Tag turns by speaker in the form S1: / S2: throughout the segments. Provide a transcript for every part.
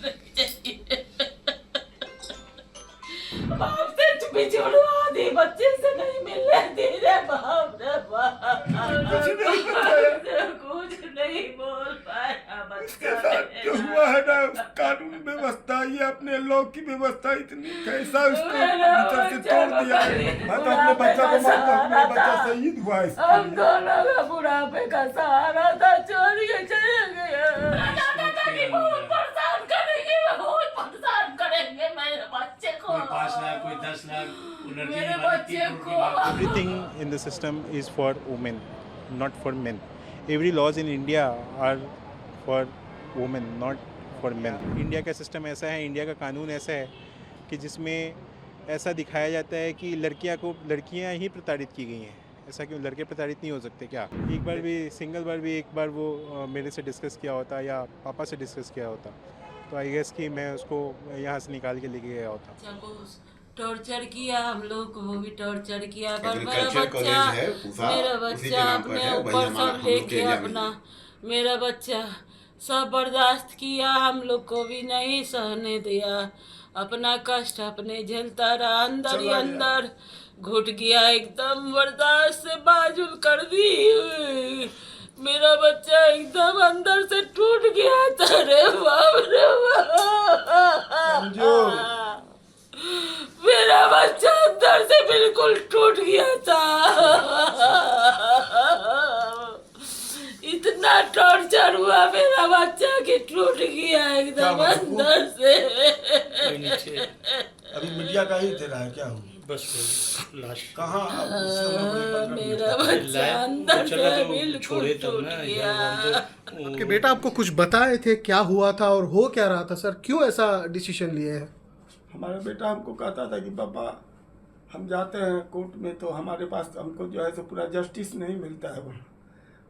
S1: नहीं चाहिए। बाप से बिछुड़वा दी, बच्चे से नहीं मिलने दी रे बाप रे बाप। कुछ नहीं बोल पाया बच्चा।
S2: जो हुआ है ना, कानून व्यवस्था, ये अपने लॉ की व्यवस्था इतनी कैसा उसको भीतर से तोड़ दिया। मैं तो अपने बच्चा को मानता हूँ, मेरा बच्चा शहीद हुआ है इसके
S1: हम
S2: लिए।
S1: दोनों का बुढ़ापे का सहारा था, छोड़ के चले गए। बहुत परेशान करेंगे, बहुत परेशान करेंगे मेरे बच्चे को।
S3: कोई 5 लाख, कोई 10 लाख,
S1: मेरे बच्चे को।
S4: Everything in the system is for women, not for men. Every laws in India are for women, not for men. India का सिस्टम ऐसा है, इंडिया का कानून ऐसा है कि जिसमें ऐसा दिखाया जाता है कि लड़कियां ही प्रताड़ित की गई हैं। ऐसा क्यों? लड़के प्रताड़ित नहीं हो सकते क्या? एक बार भी, सिंगल बार भी एक बार वो मेरे से डिस्कस किया होता या पापा से डिस्कस किया होता तो आई गेस कि मैं उसको यहाँ से निकाल के लेके गया होता।
S1: बच्चा को टॉर्चर किया, हम लोग को भी टॉर्चर किया, पर मेरा
S5: एग्रीकल्चर
S1: बच्चा
S5: कॉलेज है पूसा,
S1: मेरा
S5: उसी के
S1: बच्चा
S5: नाम पर
S1: अपने
S5: है, वही
S1: ऊपर
S5: हमारा
S1: सब
S5: हम लोग
S1: लेके
S5: के एरिया में
S1: अपना मेरा बच्चा सब बर्दाश्त किया, हम लोग को भी नहीं सहने दिया। अपना कष्ट अपने झेलता रहा, अंदर ही अंदर घुट गया, एकदम बर्दाश्त से बाजुल कर दी। मेरा बच्चा एकदम अंदर से टूट गया था रे बाप रे बाप। मेरा बच्चा अंदर से बिल्कुल टूट गया था। इतना टॉर्चर हुआ मेरा बच्चा कि टूट गया एकदम अंदर से।
S2: अभी मीडिया का ही दे रहा है क्या?
S3: बस लाश
S2: कहाँ
S1: मेरा बच्चा अंदर से बिल्कुल
S3: छोड़े तब
S1: टूट
S3: ना,
S1: गया।
S6: आपके बेटा आपको कुछ बताए थे क्या हुआ था और हो क्या रहा था सर? क्यों ऐसा डिसीजन लिए है?
S2: हमारा बेटा हमको कहता था कि पापा हम जाते हैं कोर्ट में तो हमारे पास हमको जो है सो पूरा जस्टिस नहीं मिलता है। वहाँ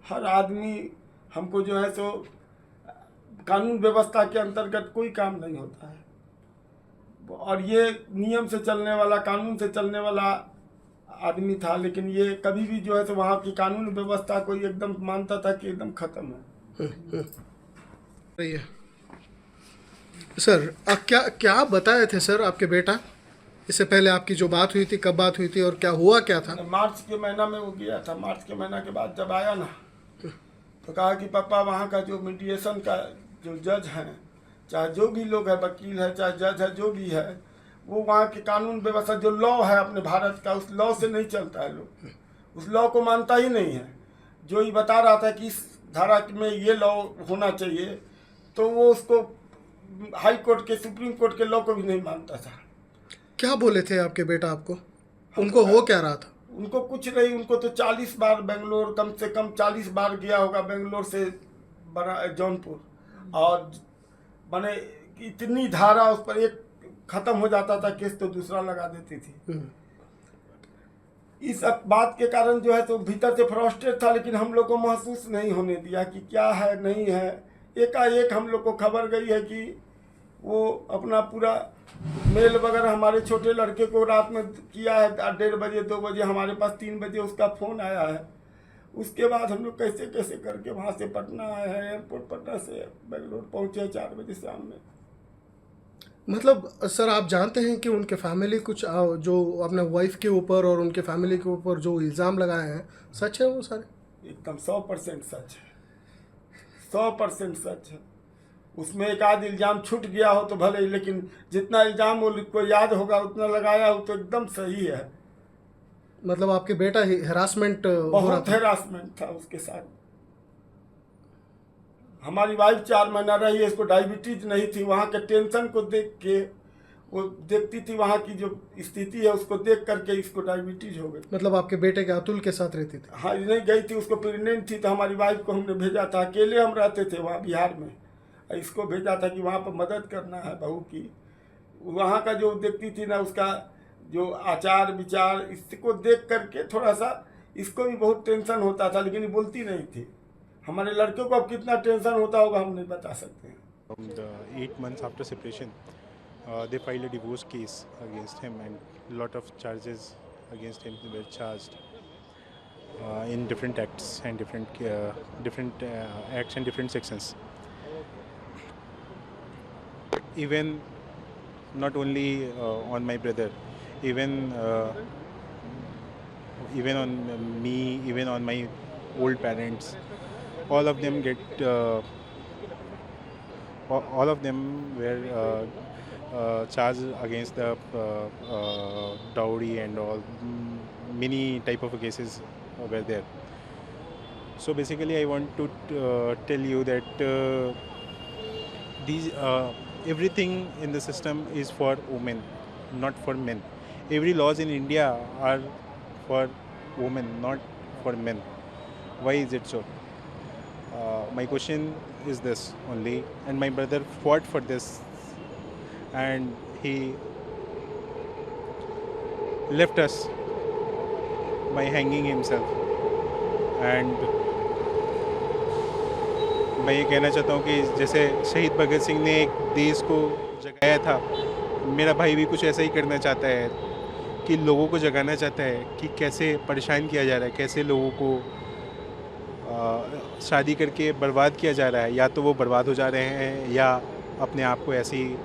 S2: हर आदमी हमको जो है सो कानून व्यवस्था के अंतर्गत कोई काम नहीं होता है, और ये नियम से चलने वाला, कानून से चलने वाला आदमी था, लेकिन ये कभी भी जो है सो वहाँ की कानून व्यवस्था को एकदम मानता था कि एकदम खत्म है।
S6: सही है सर। क्या क्या बताए थे सर आपके बेटा? इससे पहले आपकी जो बात हुई थी, कब बात हुई थी और क्या हुआ क्या था?
S2: मार्च के महीना में वो गया था। मार्च के महीना के बाद जब आया ना तो कहा कि पापा वहाँ का जो मीडिएशन का जो जज हैं, चाहे जो भी लोग है, वकील है, चाहे जज है, जो भी है, वो वहाँ के कानून व्यवस्था जो लॉ है अपने भारत का, उस लॉ से नहीं चलता है। लोग उस लॉ को मानता ही नहीं है। जो ये बता रहा था कि इस धारा में ये लॉ होना चाहिए, तो वो उसको हाई कोर्ट के, सुप्रीम कोर्ट के लॉ को भी नहीं मानता था।
S6: क्या बोले थे आपके बेटा आपको? उनको हो क्या रहा था?
S2: उनको कुछ नहीं, उनको तो 40 बार बेंगलोर, कम से कम 40 बार गया होगा बेंगलोर से जौनपुर, और माने इतनी धारा उस पर, एक खत्म हो जाता था केस तो दूसरा लगा देती थी। इस बात के कारण जो है तो भीतर से फ्रस्ट्रेट था, लेकिन हम लोग को महसूस नहीं होने दिया कि क्या है नहीं है। एकाएक हम लोग को खबर गई है कि वो अपना पूरा मेल वगैरह हमारे छोटे लड़के को रात में किया है 1:30 बजे 2 बजे, हमारे पास 3 बजे उसका फ़ोन आया है। उसके बाद हम लोग कैसे कैसे करके वहाँ से पटना आए हैं, एयरपोर्ट पटना से बेंगलोर पहुँचे 4 बजे शाम में।
S6: मतलब सर आप जानते हैं कि उनके फैमिली कुछ जो अपने वाइफ के ऊपर और उनके फैमिली के ऊपर जो इल्ज़ाम लगाए हैं, सच है वो सारे?
S2: एकदम 100% सच है, 100% सच है। उसमें एक आध इल्ज़ाम छूट गया हो तो भले ही, लेकिन जितना इल्ज़ाम वो को याद होगा उतना लगाया हो तो एकदम सही है।
S6: मतलब आपके बेटा हेरासमेंट हो रहा
S2: बहुत
S6: था?
S2: हेरासमेंट था उसके साथ। हमारी वाइफ 4 महीना रही है, इसको डायबिटीज नहीं थी। वहाँ के टेंशन को देख के वो देखती थी, वहाँ की जो स्थिति है उसको देख करके इसको डायबिटीज हो गई।
S6: मतलब आपके बेटे के अतुल के साथ रहती थी?
S2: हाँ, नहीं गई थी, उसको प्रेग्नेंट थी तो हमारी वाइफ को हमने भेजा था। अकेले हम रहते थे वहाँ बिहार में, इसको भेजा था कि वहाँ पर मदद करना है बहू की। वहाँ का जो देखती थी ना, उसका जो आचार विचार, इसको देख करके थोड़ा सा इसको भी बहुत टेंशन होता था, लेकिन ये बोलती नहीं थी। हमारे लड़के को अब कितना टेंशन होता होगा हम नहीं बता सकते।
S4: From the 8 months after separation, they filed a divorce case against him, and a lot of charges against him were charged in different acts and different acts and different sections. even not only on my brother, even even on me, even on my old parents, all of them get all of them were charged against the dowry and all. Many type of cases were there. So basically I want to tell you that these everything in the system is for women, not for men. Every laws in India are for women, not for men. Why is it so? My question is this only, and my brother fought for this, and he left us by hanging himself. And मैं ये कहना चाहता हूँ कि जैसे शहीद भगत सिंह ने एक देश को जगाया था, मेरा भाई भी कुछ ऐसा ही करना चाहता है, कि लोगों को जगाना चाहता है कि कैसे परेशान किया जा रहा है, कैसे लोगों को शादी करके बर्बाद किया जा रहा है। या तो वो बर्बाद हो जा रहे हैं या अपने आप को ऐसे ही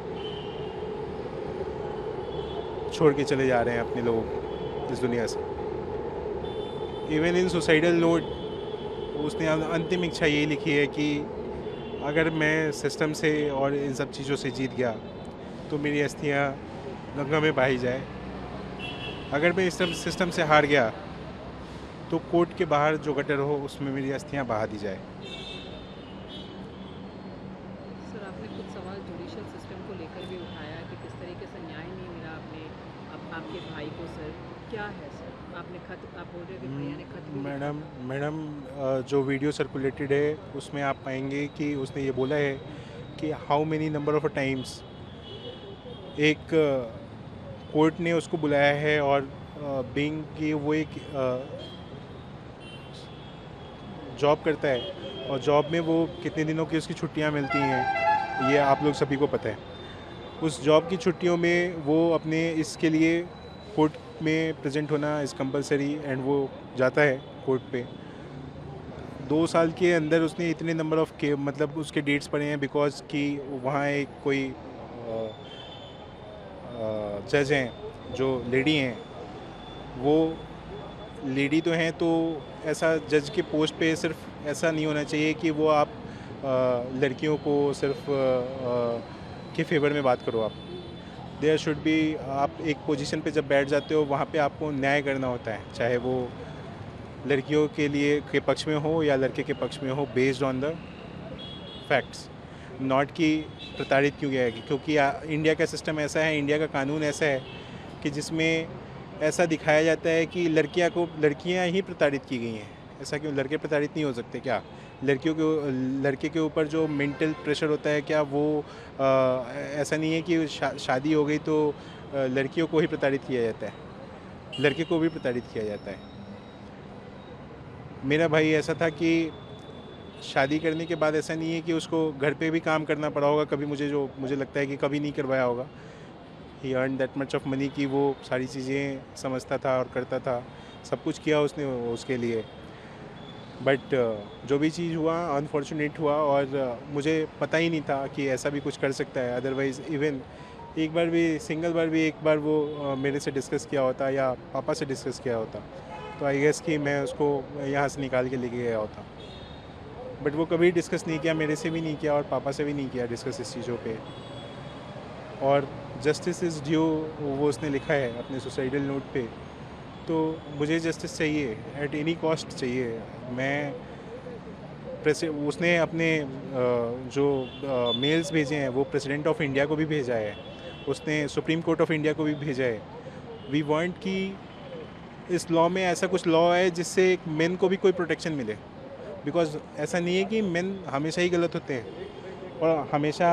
S4: छोड़ के चले जा रहे हैं अपने लोग इस दुनिया से। इवन इन सुसाइडल नोट उसने अंतिम इच्छा ये लिखी है कि अगर मैं सिस्टम से और इन सब चीज़ों से जीत गया तो मेरी अस्थियाँ गंगा में बहाई जाए। अगर मैं इस सिस्टम से हार गया तो कोर्ट के बाहर जो गटर हो उसमें मेरी अस्थियाँ बहा दी जाए।
S5: सर, आपने कुछ सवाल जुडिशियल सिस्टम को लेकर भी उठाया कि किस तरीके से न्याय नहीं मिला आपके भाई को। सर क्या है सर, आपने खत, आप बोल रहे हो कि भैया ने खत भी लिखा।
S4: मैडम जो वीडियो सर्कुलेटेड है उसमें आप पाएंगे कि उसने ये बोला है कि how many number of times एक कोर्ट ने उसको बुलाया है, और बीइंग कि वो एक जॉब करता है और जॉब में वो कितने दिनों की उसकी छुट्टियां मिलती हैं ये आप लोग सभी को पता है। उस जॉब की छुट्टियों में वो अपने इसके लिए कोर्ट में प्रेजेंट होना इज़ कंपलसरी, एंड वो जाता है कोर्ट पे। 2 साल के अंदर उसने इतने नंबर ऑफ के मतलब उसके डेट्स पड़े हैं, बिकॉज कि वहाँ एक कोई जज हैं जो लेडी हैं, वो लेडी तो हैं, तो ऐसा जज के पोस्ट पे सिर्फ ऐसा नहीं होना चाहिए कि वो आप लड़कियों को सिर्फ के फेवर में बात करो। आप देयर शुड बी, आप एक पोजीशन पे जब बैठ जाते हो वहाँ पे आपको न्याय करना होता है, चाहे वो लड़कियों के लिए के पक्ष में हो या लड़के के पक्ष में हो, based on the facts, not कि प्रताड़ित क्यों गया है। क्योंकि इंडिया का सिस्टम ऐसा है, इंडिया का कानून ऐसा है कि जिसमें ऐसा दिखाया जाता है कि लड़कियां ही प्रताड़ित की गई हैं। ऐसा क्यों? लड़के प्रताड़ित नहीं हो सकते क्या? लड़के के ऊपर जो मेंटल प्रेशर होता है, क्या वो ऐसा नहीं है कि शादी हो गई तो लड़कियों को ही प्रताड़ित किया जाता है, लड़के को भी प्रताड़ित किया जाता है। मेरा भाई ऐसा था कि शादी करने के बाद ऐसा नहीं है कि उसको घर पे भी काम करना पड़ा होगा कभी, मुझे लगता है कि कभी नहीं करवाया होगा। He earn that much of money कि वो सारी चीज़ें समझता था और करता था, सब कुछ किया उसने उसके लिए। बट जो भी चीज़ हुआ अनफॉर्चुनेट हुआ, और मुझे पता ही नहीं था कि ऐसा भी कुछ कर सकता है। अदरवाइज़ इवन एक बार भी, सिंगल बार भी एक बार वो मेरे से डिस्कस किया होता या पापा से डिस्कस किया होता, तो आई गेस कि मैं उसको यहाँ से निकाल के लेके गया होता। बट वो कभी डिस्कस नहीं किया, मेरे से भी नहीं किया और पापा से भी नहीं किया डिस्कस इस चीज़ों पे। और जस्टिस इज़ ड्यू वो उसने लिखा है अपने सुसाइडल नोट पे, तो मुझे जस्टिस चाहिए, एट एनी कॉस्ट चाहिए। उसने अपने जो मेल्स भेजे हैं वो प्रेसिडेंट ऑफ इंडिया को भी भेजा है, उसने सुप्रीम कोर्ट ऑफ इंडिया को भी भेजा है। वी वांट कि इस लॉ में ऐसा कुछ लॉ है जिससे एक मेन को भी कोई प्रोटेक्शन मिले, बिकॉज ऐसा नहीं है कि मेन हमेशा ही गलत होते हैं और हमेशा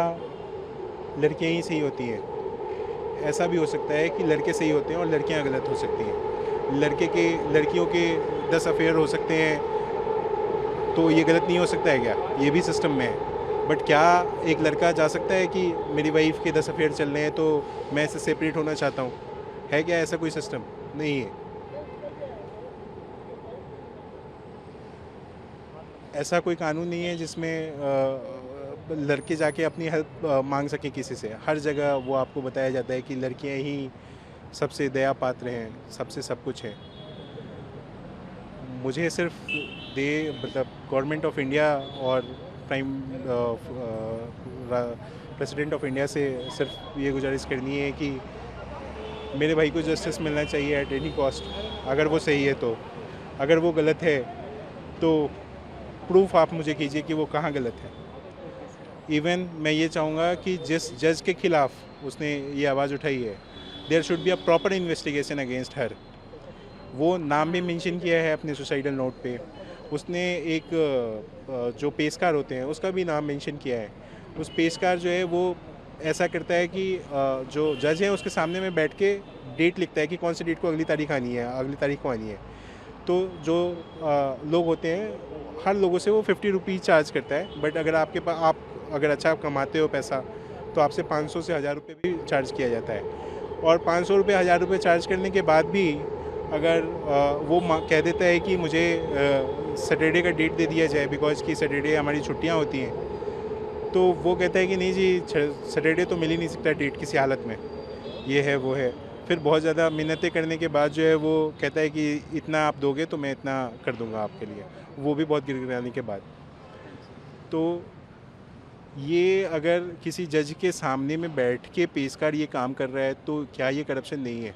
S4: लड़कियां ही सही होती हैं। ऐसा भी हो सकता है कि लड़के सही होते हैं और लड़कियां गलत हो सकती हैं। लड़कियों के 10 अफेयर हो सकते हैं, तो ये गलत नहीं हो सकता है क्या? ये भी सिस्टम में है। बट क्या एक लड़का जा सकता है कि मेरी वाइफ के 10 अफेयर चल रहे हैं तो मैं इससे सेपरेट होना चाहता हूँ? है क्या ऐसा कोई सिस्टम? नहीं है। ऐसा कोई कानून नहीं है जिसमें लड़के जाके अपनी हेल्प मांग सकें किसी से। हर जगह वो आपको बताया जाता है कि लड़कियां ही सबसे दया पात्र हैं, सबसे सब कुछ है। मुझे सिर्फ मतलब गवर्नमेंट ऑफ इंडिया और प्रेसिडेंट ऑफ इंडिया से सिर्फ ये गुजारिश करनी है कि मेरे भाई को जस्टिस मिलना चाहिए एट एनी कॉस्ट। अगर वो सही है तो, अगर वो गलत है तो प्रूफ आप मुझे कीजिए कि वो कहाँ गलत है। इवन मैं ये चाहूँगा कि जिस जज के खिलाफ उसने ये आवाज़ उठाई है, there should be a proper investigation against her. वो नाम भी मेंशन किया है अपने सुसाइडल नोट पे। उसने एक जो पेशकार होते हैं उसका भी नाम मेंशन किया है। उस पेशकार जो है वो ऐसा करता है कि जो जज है उसके सामने में बैठ के डेट लिखता है कि कौन सी डेट को अगली तारीख आनी है, अगली तारीख को आनी है। तो जो लोग होते हैं हर लोगों से वो 50 रुपीज़ चार्ज करता है। बट अगर आपके पास आप अगर अच्छा कमाते हो पैसा तो आपसे 500 से 1000 रुपये भी चार्ज किया जाता है। और 500 रुपये 1000 रुपये चार्ज करने के बाद भी अगर वो कह देता है कि मुझे सैटरडे का डेट दे दिया जाए बिकॉज कि सैटरडे हमारी छुट्टियां होती हैं, तो वो कहता है कि नहीं जी सैटरडे तो मिल ही नहीं सकता डेट किसी हालत में, ये है वो है। फिर बहुत ज़्यादा मिन्नतें करने के बाद जो है वो कहता है कि इतना आप दोगे तो मैं इतना कर दूंगा आपके लिए, वो भी बहुत गिड़गिड़ाने के बाद। तो ये अगर किसी जज के सामने में बैठ के पेशकार ये काम कर रहा है तो क्या ये करप्शन नहीं है?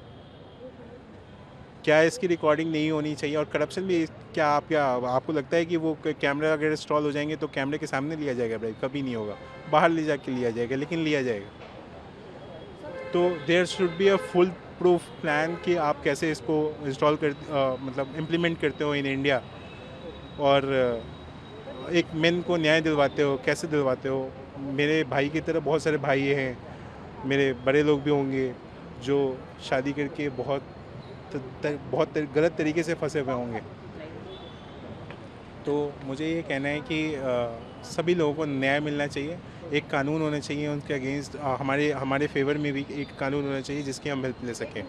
S4: क्या इसकी रिकॉर्डिंग नहीं होनी चाहिए? और करप्शन भी क्या आपको लगता है कि वो कैमरा अगर इंस्टॉल हो जाएंगे तो कैमरे के सामने लिया जाएगा ब्राइब? कभी नहीं होगा, बाहर ले जाके लिया जाएगा, लेकिन लिया जाएगा। तो there should be a full proof plan कि आप कैसे इसको इंस्टॉल मतलब इम्प्लीमेंट करते हो इन इंडिया, और एक मेन को न्याय दिलवाते हो, कैसे दिलवाते हो। मेरे भाई की तरह बहुत सारे भाई हैं, मेरे बड़े लोग भी होंगे जो शादी करके बहुत गलत तरीके से फंसे हुए होंगे। तो मुझे ये कहना है कि सभी लोगों को न्याय मिलना चाहिए, एक कानून होना चाहिए उनके अगेंस्ट। हमारे फेवर में भी एक कानून होना चाहिए जिसकी हम हेल्प ले सकें।